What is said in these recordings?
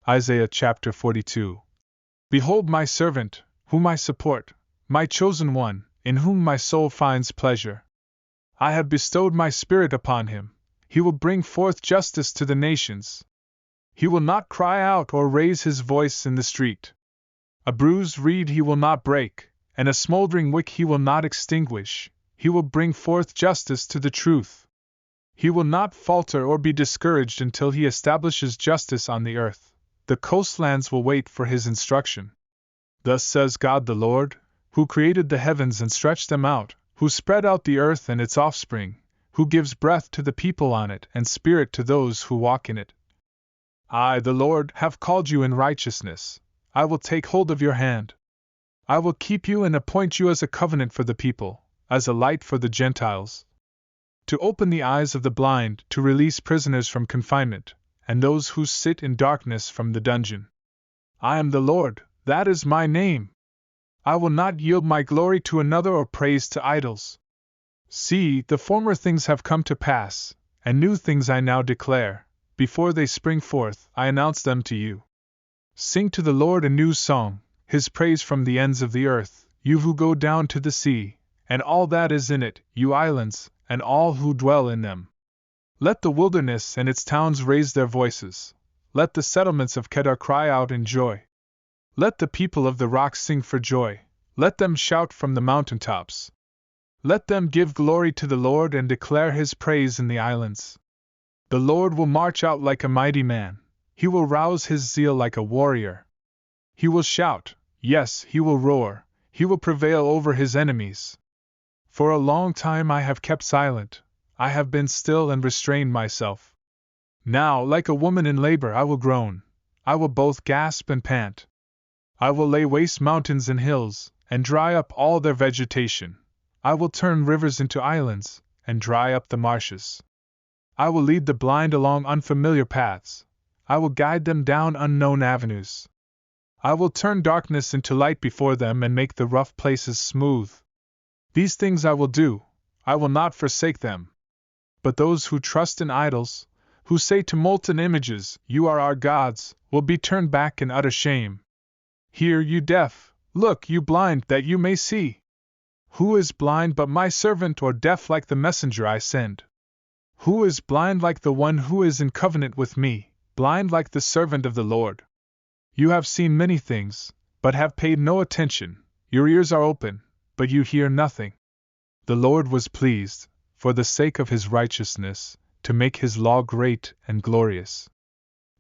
Isaiah chapter 42. Behold my servant, whom I support, my chosen one, in whom my soul finds pleasure. I have bestowed my spirit upon him. He will bring forth justice to the nations. He will not cry out or raise his voice in the street. A bruised reed he will not break, and a smoldering wick he will not extinguish. He will bring forth justice to the truth. He will not falter or be discouraged until he establishes justice on the earth. The coastlands will wait for his instruction. Thus says God the Lord, who created the heavens and stretched them out, who spread out the earth and its offspring, who gives breath to the people on it and spirit to those who walk in it. I, the Lord, have called you in righteousness. I will take hold of your hand. I will keep you and appoint you as a covenant for the people, as a light for the Gentiles, to open the eyes of the blind, to release prisoners from confinement, and those who sit in darkness from the dungeon. I am the Lord, that is my name. I will not yield my glory to another or praise to idols. See, the former things have come to pass, and new things I now declare. Before they spring forth, I announce them to you. Sing to the Lord a new song, his praise from the ends of the earth, you who go down to the sea, and all that is in it, you islands, and all who dwell in them. Let the wilderness and its towns raise their voices. Let the settlements of Kedar cry out in joy. Let the people of the rocks sing for joy. Let them shout from the mountaintops. Let them give glory to the Lord and declare his praise in the islands. The Lord will march out like a mighty man. He will rouse his zeal like a warrior. He will shout, yes, he will roar. He will prevail over his enemies. For a long time I have kept silent. I have been still and restrained myself. Now, like a woman in labor, I will groan. I will both gasp and pant. I will lay waste mountains and hills, and dry up all their vegetation. I will turn rivers into islands, and dry up the marshes. I will lead the blind along unfamiliar paths. I will guide them down unknown avenues. I will turn darkness into light before them and make the rough places smooth. These things I will do. I will not forsake them. But those who trust in idols, who say to molten images, you are our gods, will be turned back in utter shame. Hear, you deaf, look, you blind, that you may see. Who is blind but my servant, or deaf like the messenger I send? Who is blind like the one who is in covenant with me, blind like the servant of the Lord? You have seen many things, but have paid no attention. Your ears are open, but you hear nothing. The Lord was pleased, for the sake of his righteousness, to make his law great and glorious.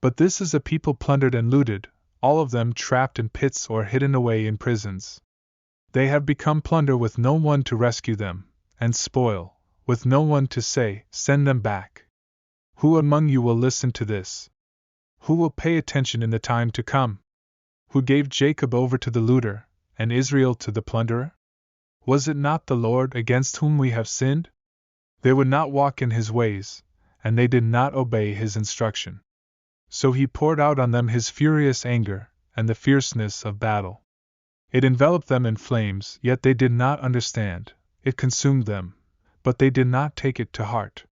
But this is a people plundered and looted, all of them trapped in pits or hidden away in prisons. They have become plunder with no one to rescue them, and spoil, with no one to say, send them back. Who among you will listen to this? Who will pay attention in the time to come? Who gave Jacob over to the looter, and Israel to the plunderer? Was it not the Lord against whom we have sinned? They would not walk in his ways, and they did not obey his instruction. So he poured out on them his furious anger, and the fierceness of battle. It enveloped them in flames, yet they did not understand. It consumed them, but they did not take it to heart.